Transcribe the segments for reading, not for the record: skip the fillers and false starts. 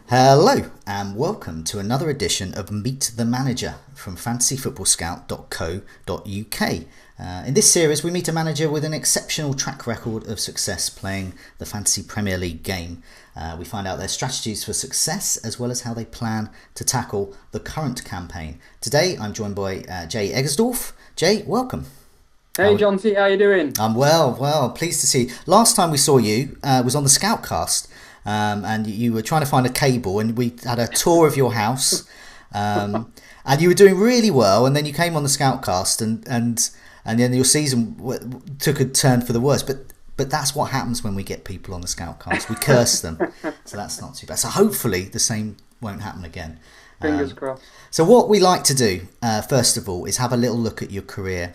Hello and welcome to another edition of Meet the Manager from fantasyfootballscout.co.uk. In this series we meet a manager with an exceptional track record of success playing the Fantasy Premier League game. We find out their strategies for success as well as how they plan to tackle the current campaign. Today I'm joined by Jay Egersdorff. Jay, welcome. Hey John T, how you doing? I'm well, pleased to see you. Last time we saw you was on the Scoutcast. And you were trying to find a cable, and we had a tour of your house, and you were doing really well. And then you came on the Scoutcast, and then your season took a turn for the worse. But that's what happens when we get people on the Scoutcast. We curse them, so that's not too bad. So hopefully the same won't happen again. Fingers crossed. So what we like to do, first of all, is have a little look at your career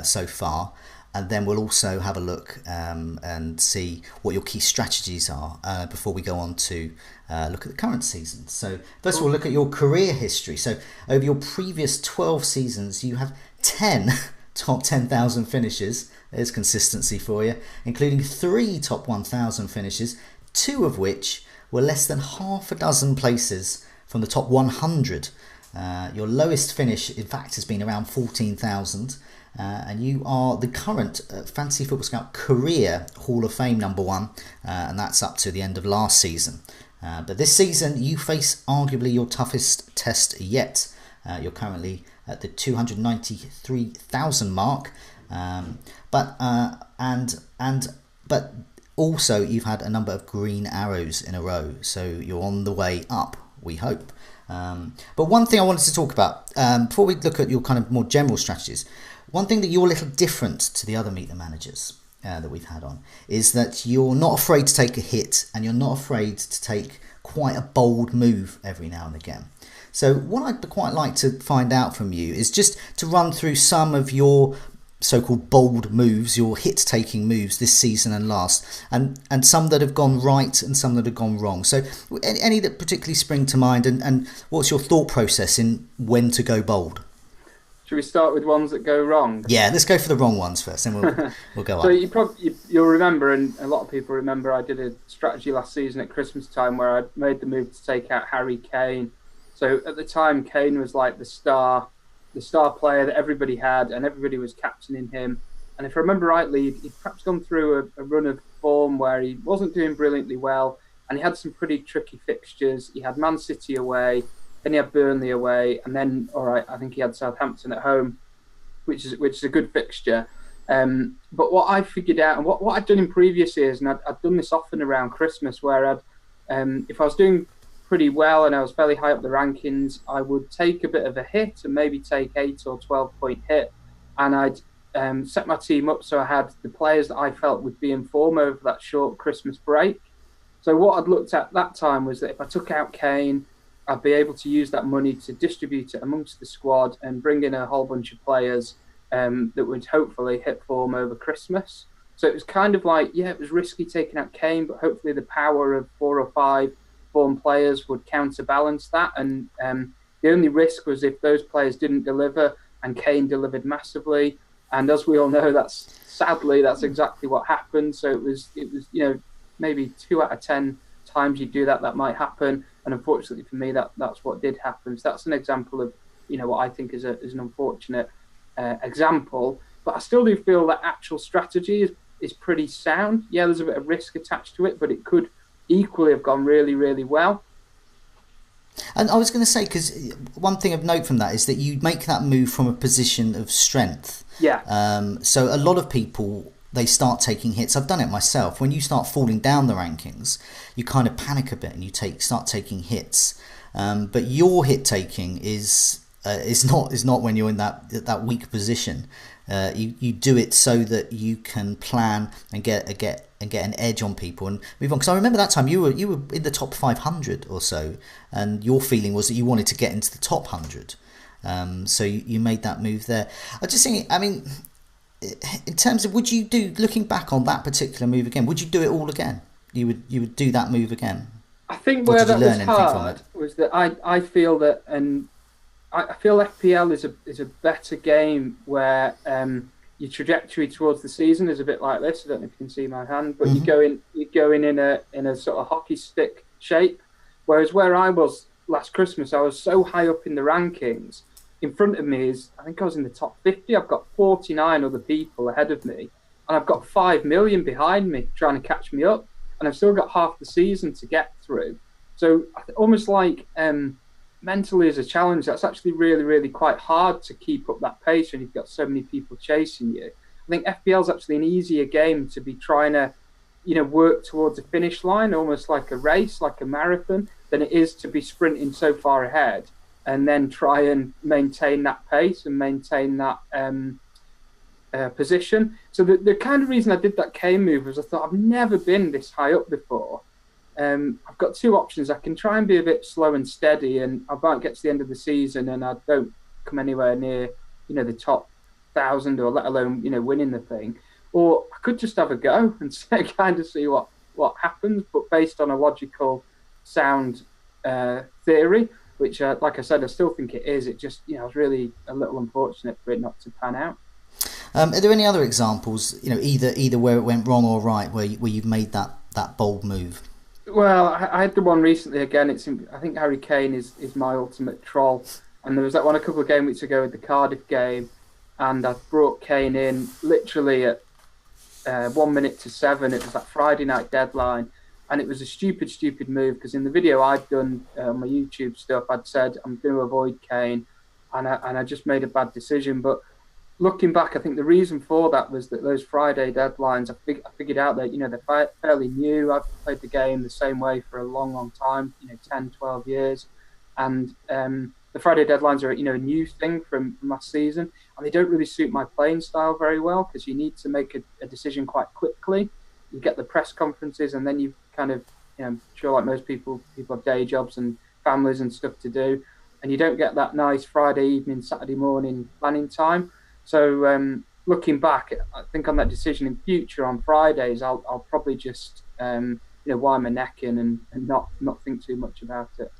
so far. And then we'll also have a look and see what your key strategies are before we go on to look at the current season. So first of all, look at your career history. So over your previous 12 seasons, you have 10 top 10,000 finishes. There's consistency for you, including 3 top 1,000 finishes, 2 of which were less than half a dozen places from the top 100. Your lowest finish, in fact, has been around 14,000. And you are the current Fantasy Football Scout career Hall of Fame #1, and that's up to the end of last season. But this season you face arguably your toughest test yet. You're currently at the 293,000 mark, but also you've had a number of green arrows in a row, so you're on the way up, we hope. But one thing I wanted to talk about before we look at your kind of more general strategies. One thing that you're a little different to the other Meet the Managers that we've had on is that you're not afraid to take a hit, and you're not afraid to take quite a bold move every now and again. So what I'd quite like to find out from you is just to run through some of your so-called bold moves, your hit-taking moves this season and last, and some that have gone right and some that have gone wrong. So any that particularly spring to mind, and what's your thought process in when to go bold? Should we start with ones that go wrong? Yeah, let's go for the wrong ones first, then we'll go So up. you'll remember, and a lot of people remember, I did a strategy last season at Christmas time where I made the move to take out Harry Kane. So at the time, Kane was like the star player that everybody had, and everybody was captaining him. And if I remember rightly, he'd perhaps gone through a run of form where he wasn't doing brilliantly well, and he had some pretty tricky fixtures. He had Man City away. Then he had Burnley away, and then, I think he had Southampton at home, which is a good fixture. But what I figured out, and what I'd done in previous years, and I'd done this often around Christmas, where if I was doing pretty well and I was fairly high up the rankings, I would take a bit of a hit and maybe take 8 or 12-point hit, and I'd set my team up so I had the players that I felt would be in form over that short Christmas break. So what I'd looked at that time was that if I took out Kane, I'd be able to use that money to distribute it amongst the squad and bring in a whole bunch of players that would hopefully hit form over Christmas. So it was kind of like, it was risky taking out Kane, but hopefully the power of 4 or 5 form players would counterbalance that. And the only risk was if those players didn't deliver and Kane delivered massively. And as we all know, that's exactly what happened. So it was maybe 2 out of 10 times you do that might happen. And unfortunately for me, that's what did happen. So that's an example of, what I think is an unfortunate example. But I still do feel that actual strategy is pretty sound. Yeah, there's a bit of risk attached to it, but it could equally have gone really, really well. And I was going to say, because one thing of note from that is that you make that move from a position of strength. Yeah. So a lot of people, they start taking hits. I've done it myself. When you start falling down the rankings, you kind of panic a bit and you start taking hits. But your hit taking is not when you're in that weak position. You do it so that you can plan and get an edge on people and move on. Because I remember that time you were in the top 500 or so, and your feeling was that you wanted to get into the top 100. So you made that move there. I just think, in terms of, looking back on that particular move again, would you do it all again? You would do that move again? I think where that was hard was that I feel that, and I feel FPL is a better game where your trajectory towards the season is a bit like this. I don't know if you can see my hand, but you're going in a sort of hockey stick shape. Whereas where I was last Christmas, I was so high up in the rankings. In front of me is, I think I was in the top 50. I've got 49 other people ahead of me, and I've got 5 million behind me trying to catch me up, and I've still got half the season to get through. So almost like mentally as a challenge, that's actually really, really quite hard to keep up that pace when you've got so many people chasing you. I think FPL is actually an easier game to be trying to, work towards a finish line, almost like a race, like a marathon, than it is to be sprinting so far ahead and then try and maintain that pace and maintain that position. So the kind of reason I did that Kane move was I thought I've never been this high up before. I've got two options. I can try and be a bit slow and steady, and I might get to the end of the season and I don't come anywhere near, the top 1,000 or let alone, winning the thing. Or I could just have a go and kind of see what happens, but based on a logical, sound theory, which, like I said, I still think it is. It just, I was really a little unfortunate for it not to pan out. Are there any other examples, either where it went wrong or right, where you've made that bold move? Well, I had the one recently again. I think Harry Kane is my ultimate troll. And there was that one a couple of game weeks ago with the Cardiff game, and I brought Kane in literally at 1 minute to 7. It was that Friday night deadline, and it was a stupid move because in the video I'd done on my YouTube stuff, I'd said I'm going to avoid Kane, and I just made a bad decision. But looking back, I think the reason for that was that those Friday deadlines, I figured out that, they're fairly new. I've played the game the same way for a long time, 10, 12 years. And the Friday deadlines are, a new thing from last season. And they don't really suit my playing style very well because you need to make a decision quite quickly. You get the press conferences and then you kind of, sure, like most people have day jobs and families and stuff to do. And you don't get that nice Friday evening, Saturday morning planning time. So looking back, I think on that decision in future on Fridays, I'll probably just wind my neck in and not think too much about it.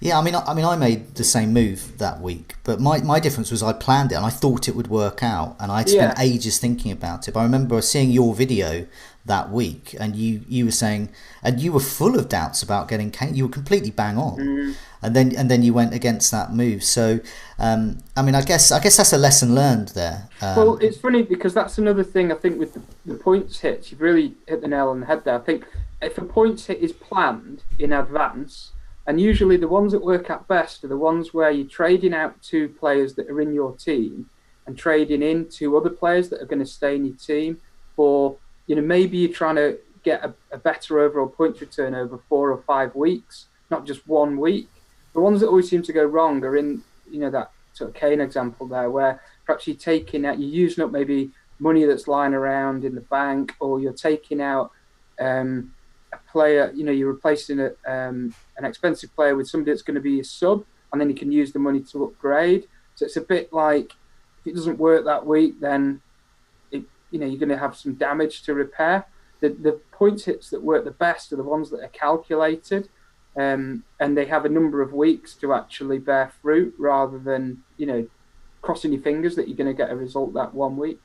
Yeah, I mean, I made the same move that week, but my difference was I planned it and I thought it would work out, and I'd spent ages thinking about it. But I remember seeing your video that week, and you were saying, and you were full of doubts about getting Kane. You were completely bang on, and then you went against that move. So, I guess that's a lesson learned there. Well, it's funny because that's another thing I think with the points hits. You've really hit the nail on the head there. I think if a points hit is planned in advance. And usually the ones that work out best are the ones where you're trading out 2 players that are in your team and trading in 2 other players that are going to stay in your team. Or, maybe you're trying to get a better overall points return over 4 or 5 weeks, not just 1 week. The ones that always seem to go wrong are in, that sort of Kane example there, where perhaps you're using up maybe money that's lying around in the bank, or you're taking out a player, you're replacing an expensive player with somebody that's going to be a sub, and then you can use the money to upgrade. So it's a bit like if it doesn't work that week, then you're going to have some damage to repair. The points hits that work the best are the ones that are calculated, and they have a number of weeks to actually bear fruit, rather than crossing your fingers that you're going to get a result that 1 week.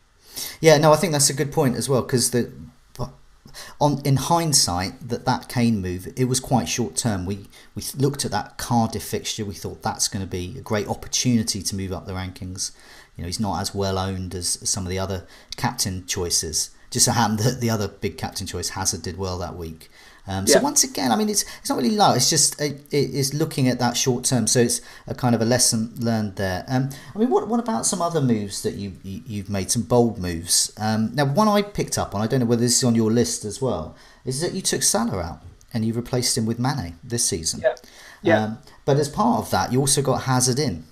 Yeah, no, I think that's a good point as well, because in hindsight, that Kane move, it was quite short term. We looked at that Cardiff fixture. We thought that's going to be a great opportunity to move up the rankings. He's not as well owned as some of the other captain choices. Just so happened that the other big captain choice, Hazard, did well that week. So once again, it's not really low. It's just it's looking at that short term. So it's a kind of a lesson learned there. What about some other moves that you've made, some bold moves? Now, one I picked up on, I don't know whether this is on your list as well, is that you took Salah out and you replaced him with Mane this season. Yeah. But as part of that, you also got Hazard in.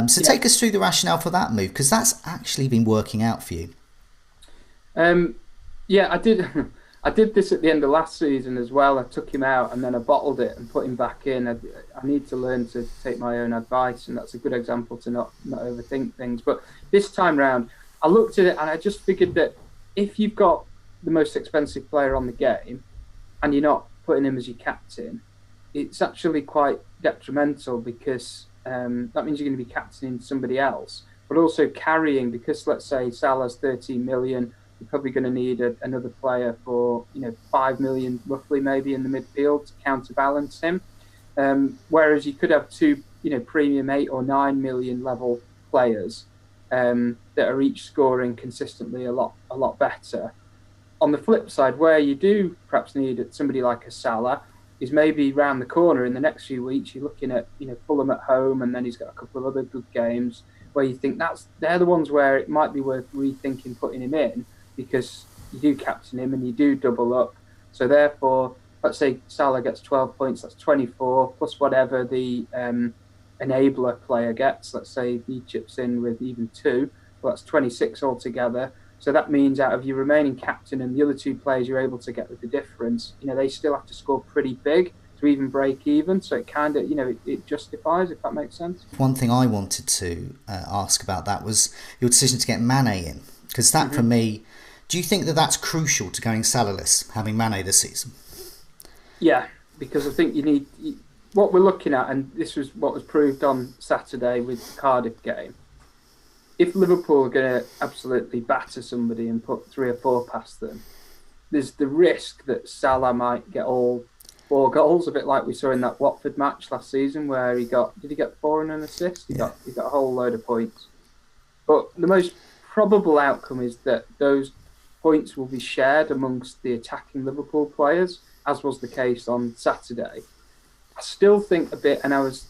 Take us through the rationale for that move, because that's actually been working out for you. I did. I did this at the end of last season as well. I took him out and then I bottled it and put him back in. I need to learn to take my own advice, and that's a good example to not overthink things. But this time round, I looked at it and I just figured that if you've got the most expensive player on the game and you're not putting him as your captain, it's actually quite detrimental, because that means you're going to be captaining somebody else, but also carrying, because let's say Salah's 13 million, you're probably going to need another player for 5 million roughly, maybe in the midfield to counterbalance him. Whereas you could have two, premium 8 or 9 million level players that are each scoring consistently a lot better. On the flip side, where you do perhaps need somebody like a Salah, is maybe round the corner in the next few weeks. You're looking at Fulham at home, and then he's got a couple of other good games where you think they're the ones where it might be worth rethinking putting him in, because you do captain him and you do double up. So therefore, let's say Salah gets 12 points, that's 24 plus whatever the enabler player gets. Let's say he chips in with even 2, well, that's 26 altogether. So that means out of your remaining captain and the other 2 players you're able to get with the difference, they still have to score pretty big to even break even. So it kind of, it justifies, if that makes sense. One thing I wanted to ask about that was your decision to get Mane in, because that for me, do you think that that's crucial to going Salahless, having Mane this season? Yeah, because I think you need what we're looking at, and this was what was proved on Saturday with the Cardiff game. If Liverpool are going to absolutely batter somebody and put 3 or 4 past them, there's the risk that Salah might get all 4 goals, a bit like we saw in that Watford match last season, where did he get 4 and an assist? He got a whole load of points. But the most probable outcome is that those points will be shared amongst the attacking Liverpool players, as was the case on Saturday. I still think a bit, and I was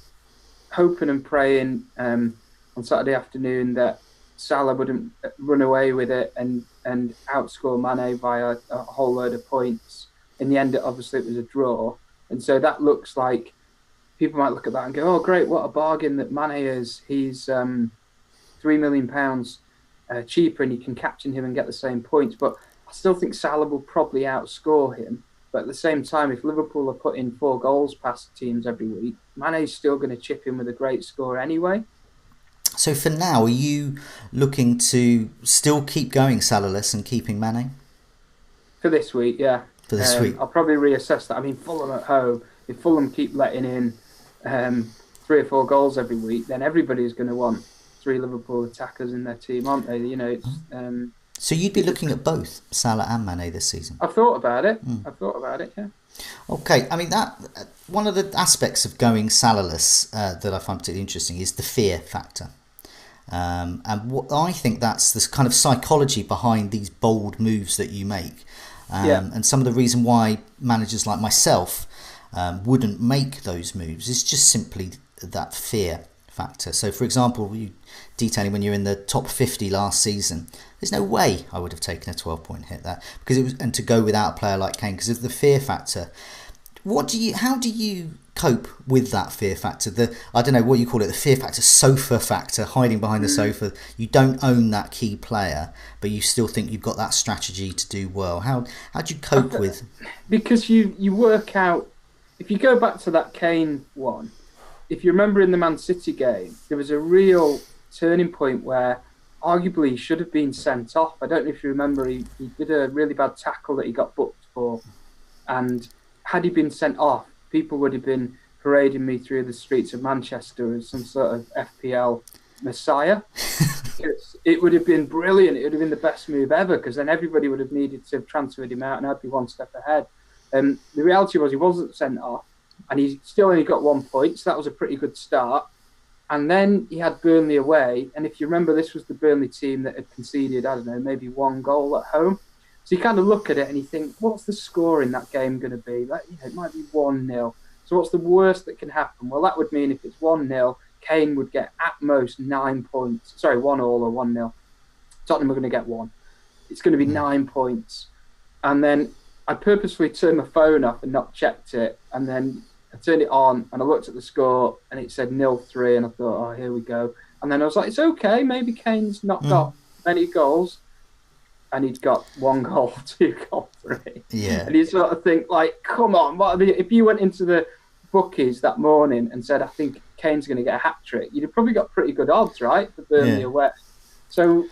hoping and praying on Saturday afternoon that Salah wouldn't run away with it and outscore Mane by a whole load of points. In the end, obviously, it was a draw. And so that looks like people might look at that and go, oh, great, what a bargain that Mane is. He's £3 million cheaper and you can captain him and get the same points. But I still think Salah will probably outscore him. But at the same time, if Liverpool are putting 4 goals past teams every week, Mane's still going to chip in with a great score anyway. So for now, are you looking to still keep going Salahless and keeping Mane? For this week, yeah. For this week. I'll probably reassess that. I mean, Fulham at home, if Fulham keep letting in 3 or 4 goals every week, then everybody's going to want 3 Liverpool attackers in their team, aren't they? It's... So you'd be looking at both Salah and Mane this season? I've thought about it. Yeah. Okay, I mean, that one of the aspects of going Salahless that I find particularly interesting is the fear factor. And what I think that's this kind of psychology behind these bold moves that you make. And some of the reason why managers like myself wouldn't make those moves is just simply that fear factor. So, for example, you detailing when you're in the top 50 last season, there's no way I would have taken a 12-point hit that, because it was, and to go without a player like Kane because of the fear factor. How do you cope with that fear factor? I don't know what you call it, the fear factor, sofa factor, hiding behind the sofa. You don't own that key player, but you still think you've got that strategy to do well. How do you cope with? Because you work out, if you go back to that Kane one, if you remember in the Man City game, there was a real turning point where arguably he should have been sent off. I don't know if you remember, he did a really bad tackle that he got booked for, and had he been sent off, people would have been parading me through the streets of Manchester as some sort of FPL messiah. It would have been brilliant. It would have been the best move ever, because then everybody would have needed to have transferred him out and I'd be one step ahead. The reality was he wasn't sent off and he still only got 1 point, so that was a pretty good start. And then he had Burnley away, and if you remember, this was the Burnley team that had conceded, I don't know, maybe 1 goal at home. So you kind of look at it and you think, what's the score in that game going to be? It might be 1-0. So what's the worst that can happen? Well, that would mean if it's 1-0, Kane would get at most 9 points. Sorry, 1-1 or 1-0. Tottenham are going to get 1. It's going to be 9 points. And then I purposefully turned my phone off and not checked it. And then I turned it on and I looked at the score and it said 0-3. And I thought, oh, here we go. And then I was like, it's okay. Maybe Kane's not got many goals. And he'd got 1 goal, 2 goal, 3. Yeah. And you sort of think, like, come on, if you went into the bookies that morning and said, I think Kane's going to get a hat-trick, you'd have probably got pretty good odds, right, for Burnley away. So,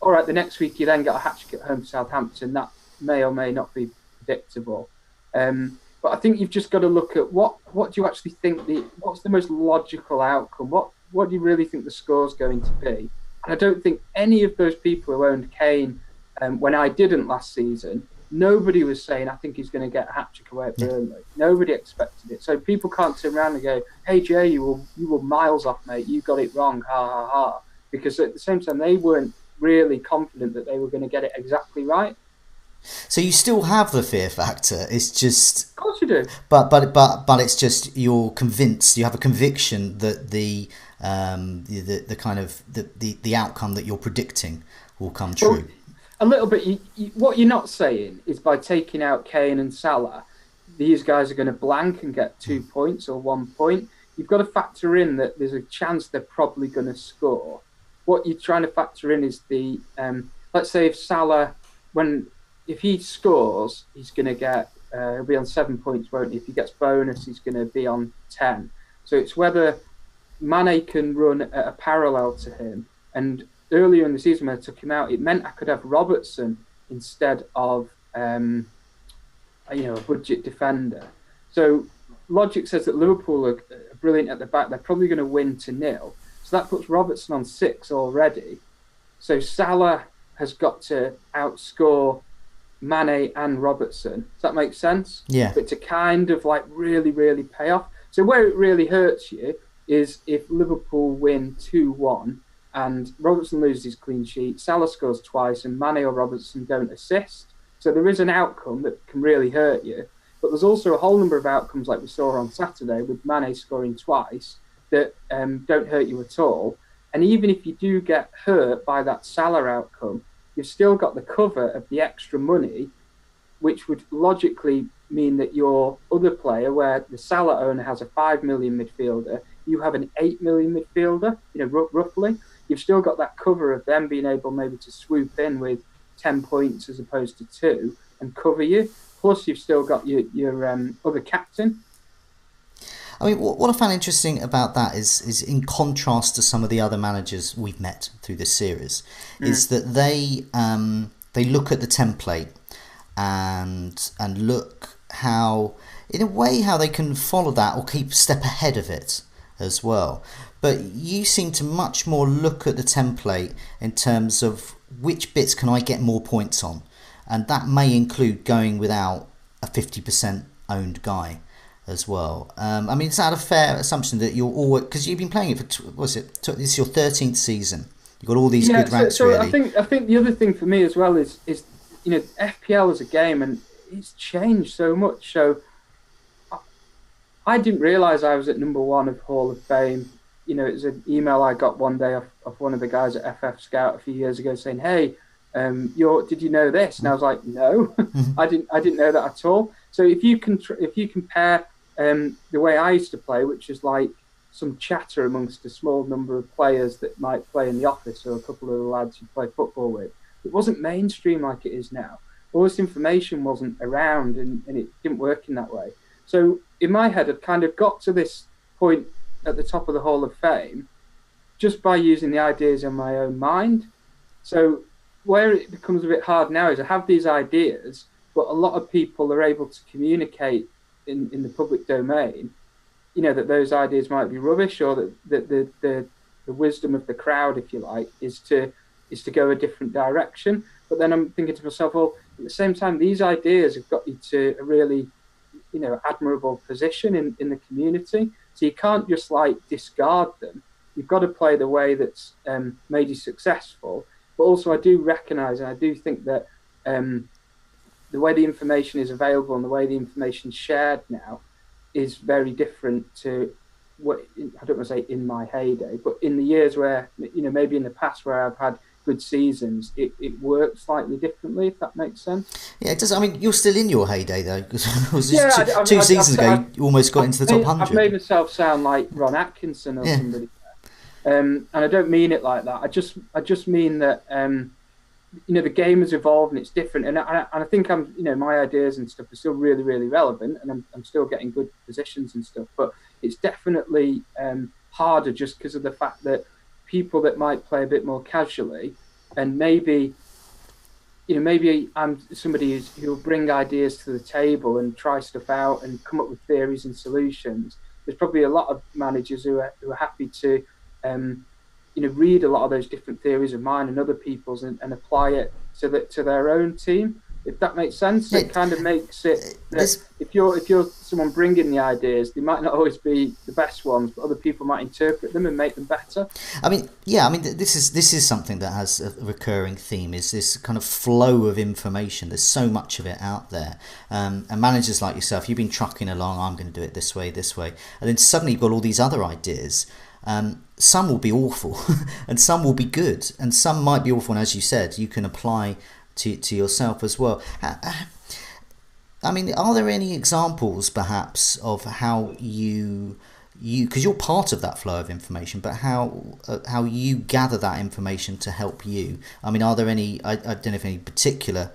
all right, the next week you then got a hat-trick at home to Southampton. That may or may not be predictable. But I think you've just got to look at what do you actually think, what's the most logical outcome? What do you really think the score's going to be? And I don't think any of those people who owned Kane when I didn't last season nobody was saying, I think he's going to get a hat-trick away at Burnley. Nobody expected it. So people can't turn around and go, hey, Jay, you were miles off, mate. You got it wrong. Ha, ha, ha. Because at the same time, they weren't really confident that they were going to get it exactly right. So you still have the fear factor. It's just, of course you do. But it's just you're convinced. You have a conviction that the kind of the outcome that you're predicting will come true. Well, a little bit. What you're not saying is by taking out Kane and Salah, these guys are going to blank and get 2 points or 1 point. You've got to factor in that there's a chance they're probably going to score. What you're trying to factor in is the let's say if Salah if he scores, he's going to get, he'll be on 7 points, won't he? If he gets bonus, he's going to be on 10. So it's whether Mane can run at a parallel to him. And earlier in the season when I took him out, it meant I could have Robertson instead of, a budget defender. So logic says that Liverpool are brilliant at the back. They're probably going to win 2-0. So that puts Robertson on 6 already. So Salah has got to outscore Mane and Robertson. Does that make sense? Yeah. But to kind of like really, really pay off. So where it really hurts you is if Liverpool win 2-1 and Robertson loses his clean sheet, Salah scores twice and Mane or Robertson don't assist. So there is an outcome that can really hurt you. But there's also a whole number of outcomes like we saw on Saturday with Mane scoring twice that don't hurt you at all. And even if you do get hurt by that Salah outcome, you've still got the cover of the extra money, which would logically mean that your other player, where the Salah owner has a 5 million midfielder, you have an 8 million midfielder, roughly. You've still got that cover of them being able maybe to swoop in with 10 points as opposed to 2 and cover you. Plus, you've still got your other captain. I mean, what I found interesting about that is in contrast to some of the other managers we've met through this series, is that they look at the template and look how, in a way, how they can follow that or keep a step ahead of it as well. But you seem to much more look at the template in terms of which bits can I get more points on, and that may include going without a 50% owned guy as well. I mean, is that a fair assumption that you're always, because you've been playing it for this is your 13th season, you've got all these good ranks really. I think the other thing for me as well is FPL as a game, and it's changed so much. So I didn't realise I was at number 1 of Hall of Fame. It was an email I got one day off one of the guys at FF Scout a few years ago saying, hey, did you know this? And I was like, no, I didn't know that at all. So if you compare the way I used to play, which is like some chatter amongst a small number of players that might play in the office or a couple of the lads you play football with, it wasn't mainstream like it is now. All this information wasn't around and it didn't work in that way. So in my head, I'd kind of got to this point at the top of the Hall of Fame just by using the ideas in my own mind. So where it becomes a bit hard now is I have these ideas, but a lot of people are able to communicate in the public domain, that those ideas might be rubbish, or that the wisdom of the crowd, if you like, is to go a different direction. But then I'm thinking to myself, well, at the same time, these ideas have got you to a really, admirable position in the community. So you can't just like discard them. You've got to play the way that's made you successful. But also I do recognise, and I do think that the way the information is available and the way the information is shared now is very different to what, I don't want to say in my heyday, but in the years where, maybe in the past where I've had good seasons, it worked slightly differently, if that makes sense. Yeah, it does. I mean, you're still in your heyday though, because two seasons ago you almost got into the top 100. I've made myself sound like Ron Atkinson or somebody. And I don't mean it like that. I just mean that the game has evolved and it's different. And I think my ideas and stuff are still really, really relevant, and I'm still getting good positions and stuff. But it's definitely harder just because of the fact that people that might play a bit more casually, and maybe I'm somebody who'll bring ideas to the table and try stuff out and come up with theories and solutions. There's probably a lot of managers who are happy to read a lot of those different theories of mine and other people's and apply it to their own team. If that makes sense, it kind of makes it that There's if you're someone bringing the ideas, they might not always be the best ones, but other people might interpret them and make them better. I mean, yeah, I mean, this is something that has a recurring theme. Is this kind of flow of information? There's so much of it out there, and managers like yourself, you've been trucking along. I'm going to do it this way, and then suddenly you've got all these other ideas. Some will be awful, and some will be good, and some might be awful. And as you said, you can apply to yourself as well. I mean, are there any examples, perhaps, of how you because you're part of that flow of information, but how you gather that information to help you? I mean, are there any? I don't know if any particular.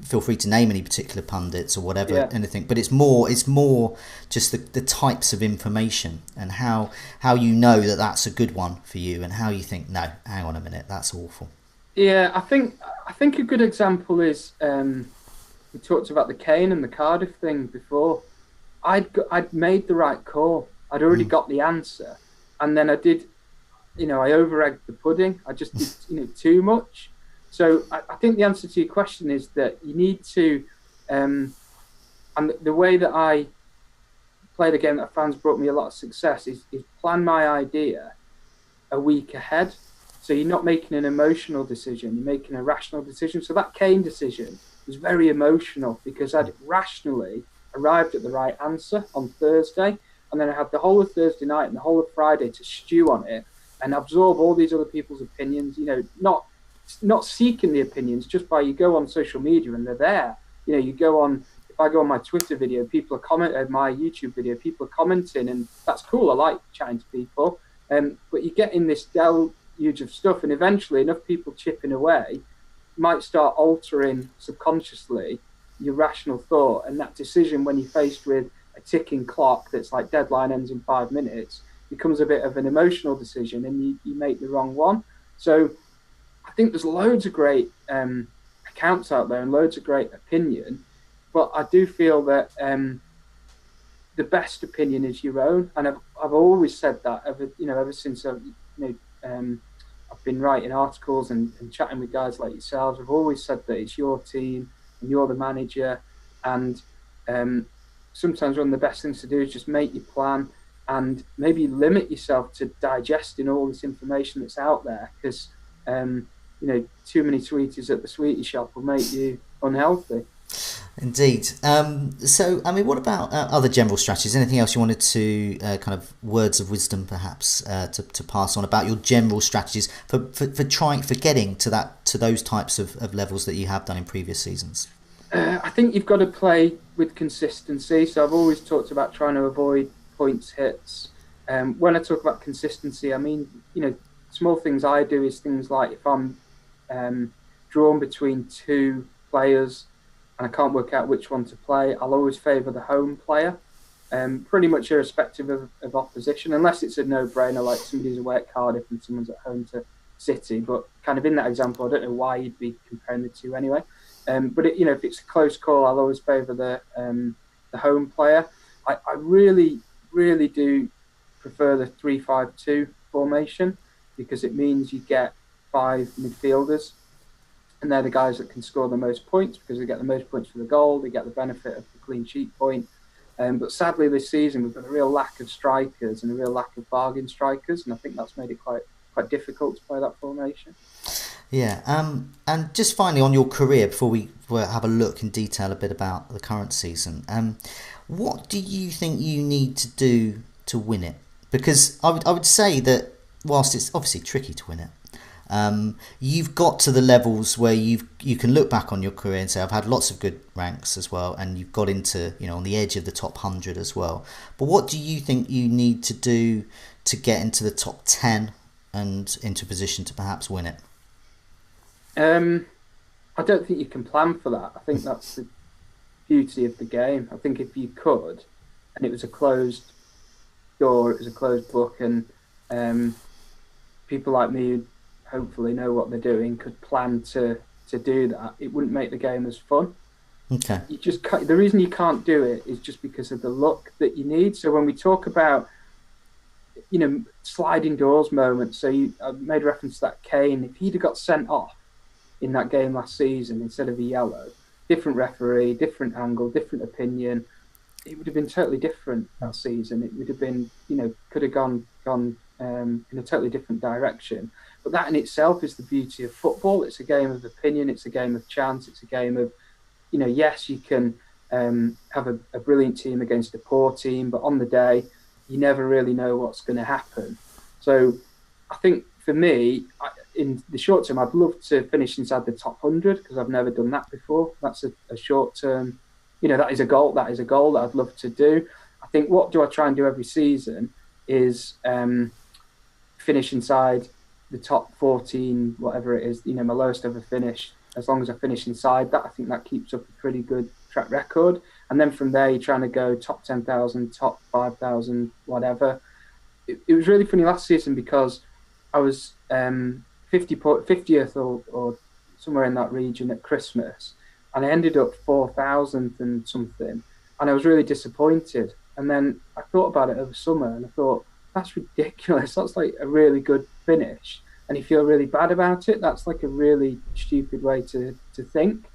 Feel free to name any particular pundits or whatever, anything. But it's more just the types of information and how you know that that's a good one for you, and how you think, no, hang on a minute, that's awful. Yeah, I think a good example is we talked about the Kane and the Cardiff thing before. I'd made the right call. I'd already got the answer, and then I did, I over-egged the pudding. I just did, too much. So I think the answer to your question is that you need to, and the way that I play the game that I found's brought me a lot of success is plan my idea a week ahead. So you're not making an emotional decision, you're making a rational decision. So that Kane decision was very emotional because I'd rationally arrived at the right answer on Thursday. And then I had the whole of Thursday night and the whole of Friday to stew on it and absorb all these other people's opinions, not seeking the opinions just by you go on social media and they're there. You go on, if I go on my Twitter video, people are commenting, my YouTube video, people are commenting, and that's cool. I like chatting to people. But you get in this deluge of stuff, and eventually enough people chipping away might start altering subconsciously your rational thought. And that decision, when you're faced with a ticking clock that's like deadline ends in 5 minutes, becomes a bit of an emotional decision, and you make the wrong one. So I think there's loads of great accounts out there and loads of great opinion, but I do feel that the best opinion is your own, and I've always said that ever since I've been writing articles and chatting with guys like yourselves. I've always said that it's your team and you're the manager, and sometimes one of the best things to do is just make your plan and maybe limit yourself to digesting all this information that's out there, because too many sweeties at the sweetie shop will make you unhealthy. Indeed. So, I mean, what about other general strategies? Anything else you wanted to kind of words of wisdom, perhaps, to pass on about your general strategies for getting to those types of levels that you have done in previous seasons? I think you've got to play with consistency. So I've always talked about trying to avoid points hits. When I talk about consistency, I mean, small things I do is things like if I'm drawn between two players and I can't work out which one to play, I'll always favour the home player, pretty much irrespective of opposition, unless it's a no-brainer, like somebody's away at Cardiff and someone's at home to City. But kind of in that example, I don't know why you'd be comparing the two anyway. But if it's a close call, I'll always favour the home player. I really, really do prefer the 3-5-2 formation, because it means you get 5 midfielders, and they're the guys that can score the most points because they get the most points for the goal. They get the benefit of the clean sheet point. But sadly, this season we've got a real lack of strikers and a real lack of bargain strikers, and I think that's made it quite difficult to play that formation. Yeah, and just finally on your career, before we have a look in detail a bit about the current season, what do you think you need to do to win it? Because I would say that whilst it's obviously tricky to win it, you've got to the levels where you can look back on your career and say, I've had lots of good ranks as well, and you've got into, on the edge of the top 100 as well. But what do you think you need to do to get into the top 10 and into a position to perhaps win it? I don't think you can plan for that. I think that's the beauty of the game. I think if you could, and it was a closed door, it was a closed book, and people like me who hopefully know what they're doing could plan to do that, it wouldn't make the game as fun. Okay. You just can't, the reason you can't do it is just because of the luck that you need. So when we talk about sliding doors moments, so I made reference to that Kane. If he'd have got sent off in that game last season instead of a yellow, different referee, different angle, different opinion, it would have been totally different that season. It would have been, could have gone in a totally different direction. But that in itself is the beauty of football. It's a game of opinion. It's a game of chance. It's a game of, yes, you can have a brilliant team against a poor team, but on the day, you never really know what's going to happen. So I think for me, in the short term, I'd love to finish inside the top 100 because I've never done that before. That's a short term, that is a goal. That is a goal that I'd love to do. I think what do I try and do every season is finish inside the top 14, whatever it is, my lowest ever finish. As long as I finish inside that, I think that keeps up a pretty good track record. And then from there, you're trying to go top 10,000, top 5,000, whatever. It was really funny last season because I was 50th or somewhere in that region at Christmas, and I ended up 4,000th and something, and I was really disappointed. And then I thought about it over summer, and I thought, that's ridiculous. That's like a really good finish, and you feel really bad about it. That's like a really stupid way to think.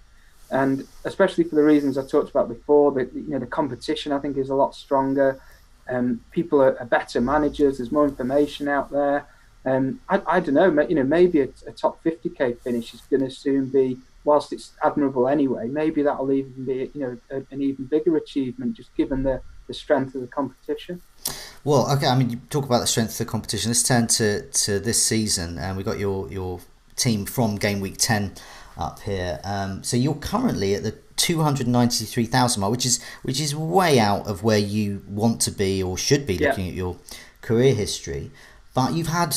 And especially for the reasons I talked about before, the competition I think is a lot stronger. People are better managers. There's more information out there. I don't know. Maybe a top 50k finish is going to soon be, whilst it's admirable anyway. Maybe that'll even be an even bigger achievement, just given the strength of the competition. Well, okay. I mean, you talk about the strength of the competition. Let's turn to this season, and we got your team from game week 10 up here. So you're currently at the 293,000 mark, which is way out of where you want to be or should be looking at your career history. But you've had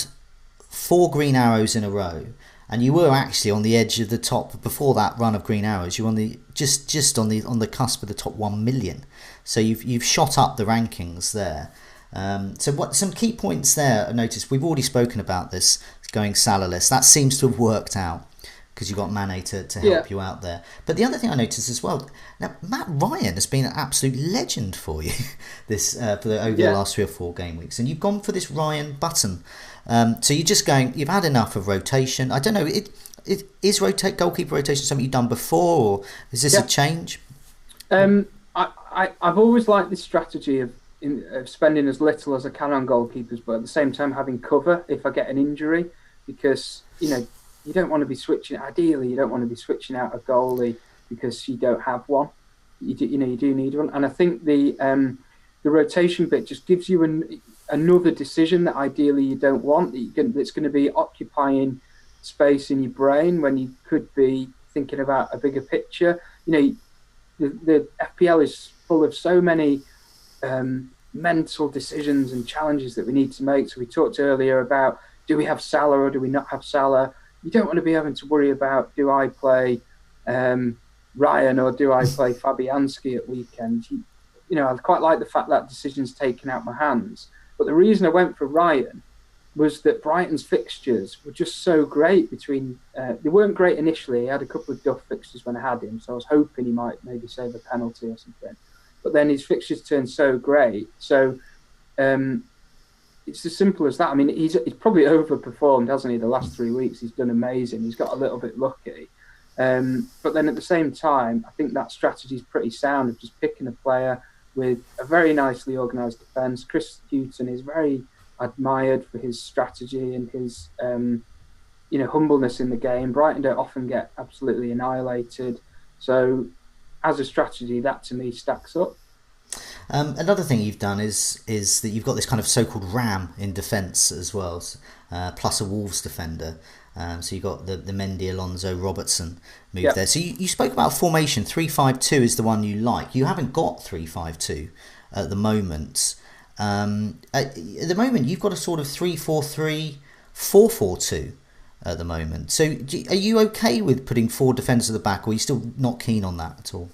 4 green arrows in a row, and you were actually on the edge of the top before that run of green arrows. You were on the just on the cusp of the top 1 million. So you've shot up the rankings there. So what some key points there? I noticed we've already spoken about this going Salahless. That seems to have worked out because you've got Mane to help you out there. But the other thing I noticed as well, now Matt Ryan has been an absolute legend for you over the last 3 or 4 game weeks, and you've gone for this Ryan button. So you're just going. You've had enough of rotation. I don't know. Is goalkeeper rotation something you've done before, or is this a change? I've always liked this strategy of spending as little as I can on goalkeepers, but at the same time having cover if I get an injury, because you don't want to be switching. Ideally, you don't want to be switching out a goalie because you don't have one. You do need one, and I think the rotation bit just gives you another decision that ideally you don't want. It's going to be occupying space in your brain when you could be thinking about a bigger picture. The FPL is full of so many mental decisions and challenges that we need to make. So we talked earlier about, do we have Salah or do we not have Salah? You don't want to be having to worry about, do I play Ryan or do I play Fabianski at weekends? I quite like the fact that decision's taken out my hands. But the reason I went for Ryan was that Brighton's fixtures were just so great they weren't great initially. He had a couple of duff fixtures when I had him, so I was hoping he might maybe save a penalty or something. But then his fixtures turned so great. So it's as simple as that. I mean, he's probably overperformed, hasn't he? The last 3 weeks, he's done amazing. He's got a little bit lucky. But then at the same time, I think that strategy is pretty sound of just picking a player with a very nicely organised defence. Chris Hughton is very admired for his strategy and his humbleness in the game. Brighton don't often get absolutely annihilated. So as a strategy, that to me stacks up. Another thing you've done is that you've got this kind of so-called ram in defence as well, plus a Wolves defender. So you've got the Mendy, Alonso, Robertson move there. So you spoke about formation. 3-5-2 is the one you like. You haven't got 3-5-2 at the moment. At the moment, you've got a sort of 3-4-3, 4-4-2 at the moment. So are you okay with putting 4 defenders at the back, or are you still not keen on that at all?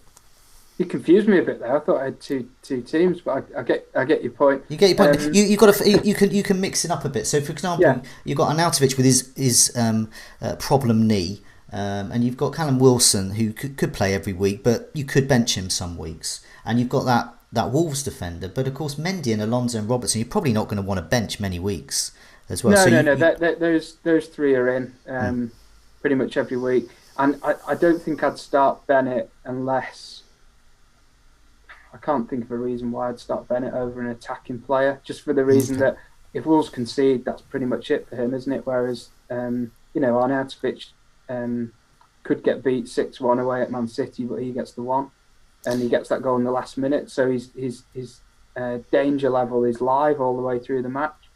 You confused me a bit there. I thought I had two teams, but I get your point. You get your point. You can mix it up a bit. So, for example, you've got Arnautovic with his problem knee, and you've got Callum Wilson who could play every week, but you could bench him some weeks. And you've got that Wolves defender, but of course Mendy and Alonso and Robertson, you're probably not going to want to bench many weeks as well. No. Those 3 are in pretty much every week. And I don't think I'd start Bennett unless I can't think of a reason why I'd start Bennett over an attacking player, just for the reason that if Wolves concede, that's pretty much it for him, isn't it? Whereas, Arnautovic could get beat 6-1 away at Man City, but he gets the one, and he gets that goal in the last minute. So his danger level is live all the way through the match.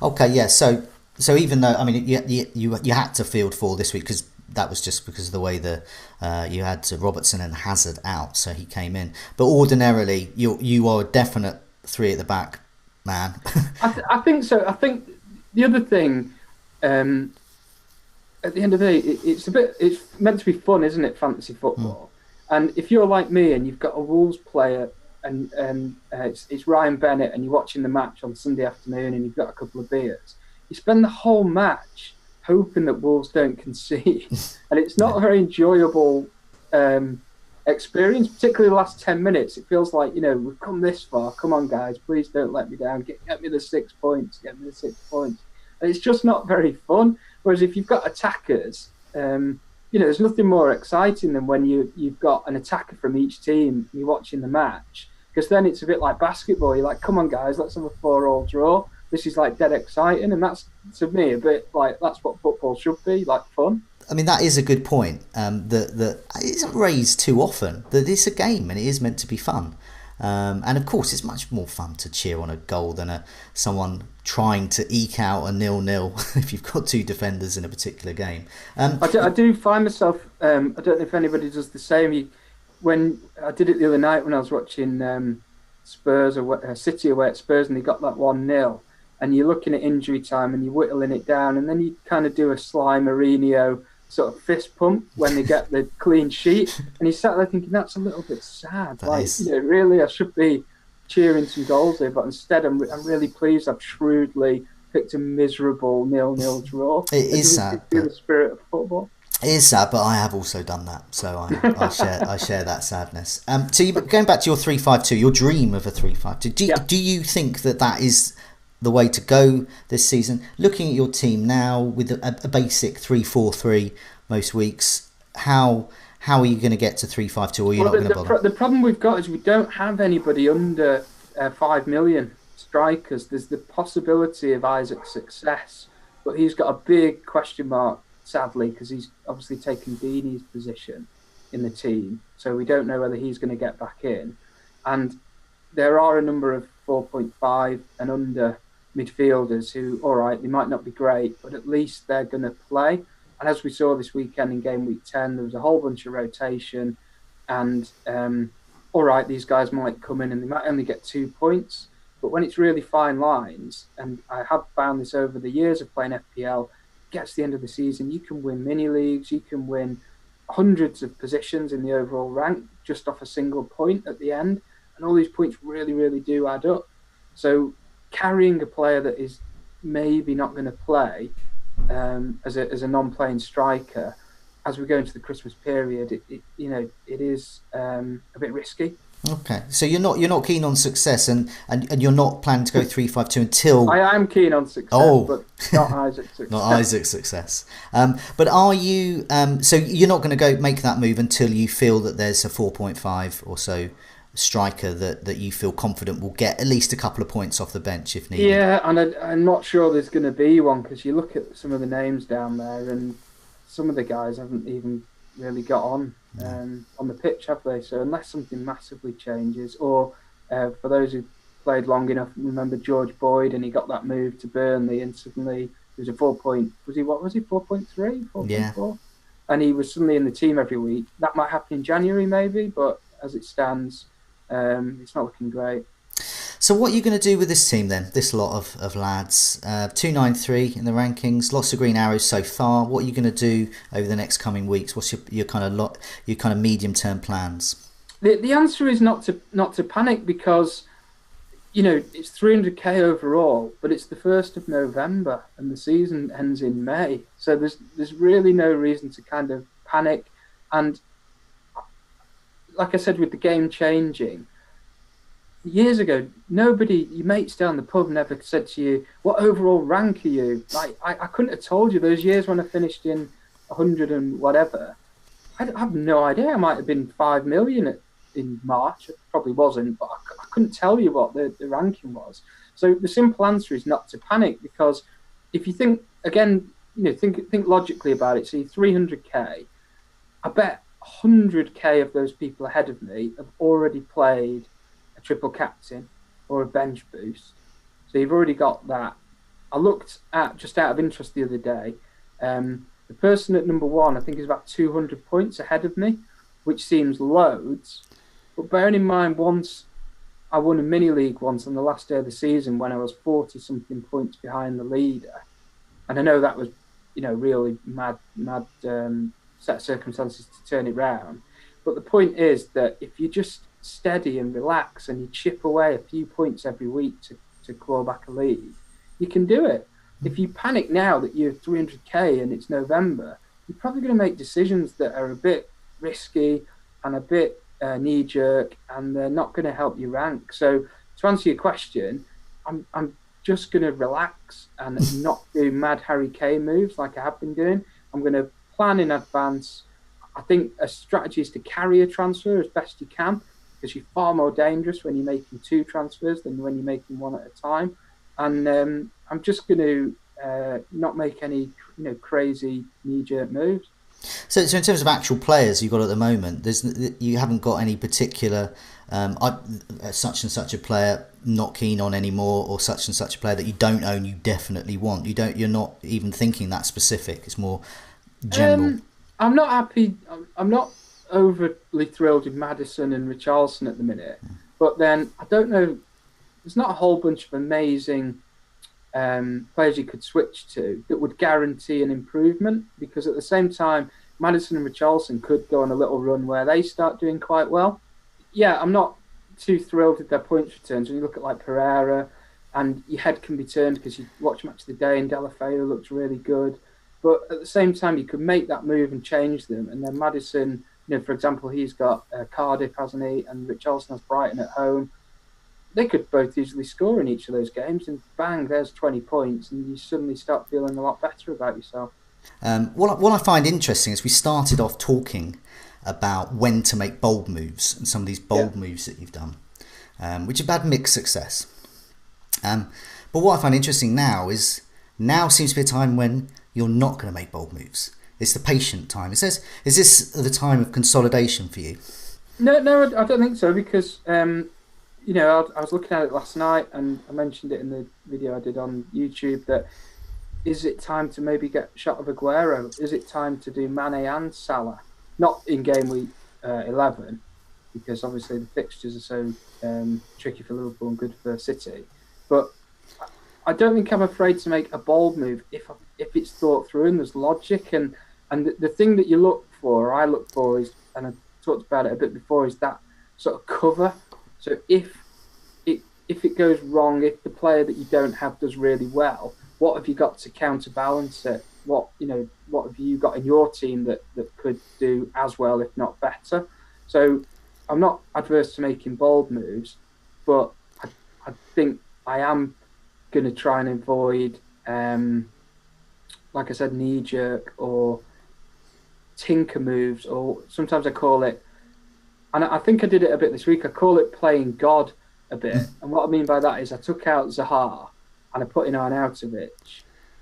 Okay, yeah. So even though, I mean, you had to field 4 this week because that was just because of the way you had Robertson and Hazard out, so he came in. But ordinarily, you are a definite 3 at the back man. I think so. I think the other thing, at the end of the day, it's meant to be fun, isn't it? Fantasy football. And if you're like me and you've got a Wolves player and it's Ryan Bennett and you're watching the match on Sunday afternoon and you've got a couple of beers, you spend the whole match hoping that Wolves don't concede, and it's not a very enjoyable experience, particularly the last 10 minutes. It feels like, we've come this far, come on guys, please don't let me down, get me the 6 points, and it's just not very fun. Whereas if you've got attackers, there's nothing more exciting than when you've got an attacker from each team and you're watching the match, because then it's a bit like basketball. You're like, come on guys, let's have a 4-4 draw. This is like dead exciting, and that's, to me, a bit like that's what football should be, like fun. I mean, that is a good point. That it isn't raised too often. That it's a game and it is meant to be fun. And of course, it's much more fun to cheer on a goal than someone trying to eke out a 0-0 if you've got 2 defenders in a particular game. I do find myself. I don't know if anybody does the same. When I did it the other night when I was watching Spurs or City away at Spurs, and they got that 1-0. And you're looking at injury time and you're whittling it down, and then you kind of do a Sly Mourinho sort of fist pump when they get the clean sheet, and you sat there thinking, that's a little bit sad. Really, I should be cheering some goals here, but instead I'm really pleased I've shrewdly picked a miserable 0-0 draw. It is sad. The spirit of football. It is sad, but I have also done that, so I share that sadness. So going back to your 3-5-2, your dream of a 3-5-2. Do you think that is the way to go this season? Looking at your team now with a basic 3-4-3 most weeks, how are you going to get to 3-5-2, or are you not going to bother? The problem we've got is we don't have anybody under 5 million strikers. There's the possibility of Isaac's success, but he's got a big question mark, sadly, because he's obviously taken Deeney's position in the team, so we don't know whether he's going to get back in. And there are a number of 4.5 and under midfielders who, all right, they might not be great, but at least they're going to play. And as we saw this weekend in game week 10, there was a whole bunch of rotation, and all right, these guys might come in and they might only get 2 points, but when it's really fine lines, and I have found this over the years of playing FPL, gets to the end of the season, you can win mini leagues, you can win hundreds of positions in the overall rank just off a single point at the end, and all these points really, really do add up. So carrying a player that is maybe not going to play as a non-playing striker as we go into the Christmas period, it is a bit risky. Okay, so you're not keen on success, and you're not planning to go 3-5-2 until. I am keen on success, but not Isaac's success. Not Isaac's success. But are you? So you're not going to go make that move until you feel that there's a 4.5 or so striker that you feel confident will get at least a couple of points off the bench if needed. Yeah, and I'm not sure there's going to be one, because you look at some of the names down there, and some of the guys haven't even really got on the pitch, have they? So unless something massively changes, or for those who played long enough, remember George Boyd, and he got that move to Burnley, and suddenly there was a 4.3, 4.4? Yeah. And he was suddenly in the team every week. That might happen in January maybe, but as it stands, it's not looking great. So what are you going to do with this team then? This lot of lads, 293 in the rankings, lots of green arrows so far. What are you going to do over the next coming weeks? What's your kind of medium term plans? The answer is not to panic, because it's 300k overall, but it's the 1st of November and the season ends in May. So there's really no reason to kind of panic. And like I said, with the game changing, years ago, nobody, your mates down the pub never said to you, what overall rank are you? Like, I couldn't have told you those years when I finished in 100 and whatever. I have no idea. I might have been 5 million in March. It probably wasn't, but I couldn't tell you what the ranking was. So the simple answer is not to panic, because if you think again, think logically about it. See, 300k. I bet 100k of those people ahead of me have already played a triple captain or a bench boost. So you've already got that. I looked at, just out of interest the other day, the person at number 1, I think, is about 200 points ahead of me, which seems loads. But bearing in mind, once I won a mini league once on the last day of the season when I was 40-something points behind the leader. And I know that was, really mad set of circumstances to turn it round. But the point is that if you just steady and relax and you chip away a few points every week to claw back a lead, you can do it. If you panic now that you're 300k and it's November, you're probably going to make decisions that are a bit risky and a bit knee-jerk, and they're not going to help you rank. So to answer your question, I'm just going to relax and not do mad Harry Kane moves like I have been doing. I'm going to plan in advance. I think a strategy is to carry a transfer as best you can, because you're far more dangerous when you're making 2 transfers than when you're making 1 at a time. And I'm just going to not make any crazy knee-jerk moves. So in terms of actual players you've got at the moment, you haven't got any particular such and such a player not keen on anymore, or such and such a player that you don't own you definitely want. You're not even thinking that specific. It's more general. I'm not happy. I'm not overly thrilled with Maddison and Richarlison at the minute. But then I don't know. There's not a whole bunch of amazing players you could switch to that would guarantee an improvement, because at the same time, Maddison and Richarlison could go on a little run where they start doing quite well. Yeah, I'm not too thrilled with their points returns. When you look at like Pereira, and your head can be turned because you watch Match of the Day and Deulofeu looks really good. But at the same time, you could make that move and change them. And then Maddison, for example, he's got Cardiff, hasn't he? And Richarlison has Brighton at home. They could both easily score in each of those games, and bang, there's 20 points, and you suddenly start feeling a lot better about yourself. What I find interesting is we started off talking about when to make bold moves, and some of these bold moves that you've done, which have had mixed success. But what I find interesting now seems to be a time when you're not going to make bold moves. It's the patient time. It says, is this the time of consolidation for you? No, I don't think so, because I was looking at it last night, and I mentioned it in the video I did on YouTube, that is it time to maybe get shot of Aguero? Is it time to do Mane and Salah? Not in game week 11, because obviously the fixtures are so tricky for Liverpool and good for City. But I don't think I'm afraid to make a bold move if it's thought through and there's logic. And the thing that I look for is, and I talked about it a bit before, is that sort of cover. So if it goes wrong, if the player that you don't have does really well, what have you got to counterbalance it? What have you got in your team that could do as well, if not better? So I'm not adverse to making bold moves, but I think I am going to try and avoid, like I said, knee-jerk or tinker moves, or sometimes I call it, and I think I did it a bit this week, I call it playing God a bit. And what I mean by that is I took out Zaha and I put in Arnautovic.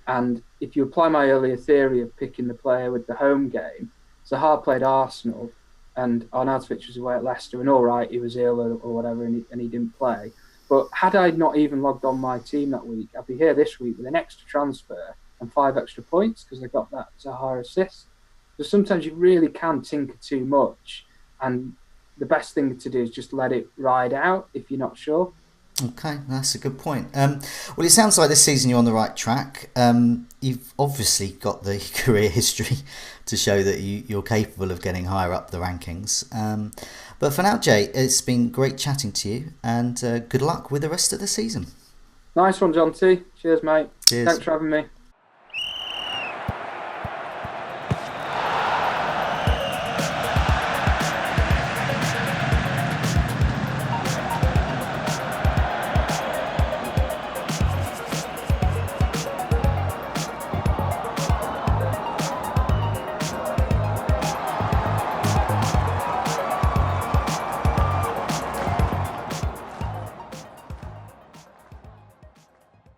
And if you apply my earlier theory of picking the player with the home game, Zaha played Arsenal and Arnautovic was away at Leicester, and all right, he was ill or whatever, and he didn't play. But had I not even logged on my team that week, I'd be here this week with an extra transfer and 5 extra points because I got that Zaha assist. So sometimes you really can tinker too much, and the best thing to do is just let it ride out if you're not sure. Okay, that's a good point. Well, it sounds like this season you're on the right track. You've obviously got the career history to show that you're capable of getting higher up the rankings. But for now, Jay, it's been great chatting to you, and good luck with the rest of the season. Nice one, John T. Cheers, mate. Cheers. Thanks for having me.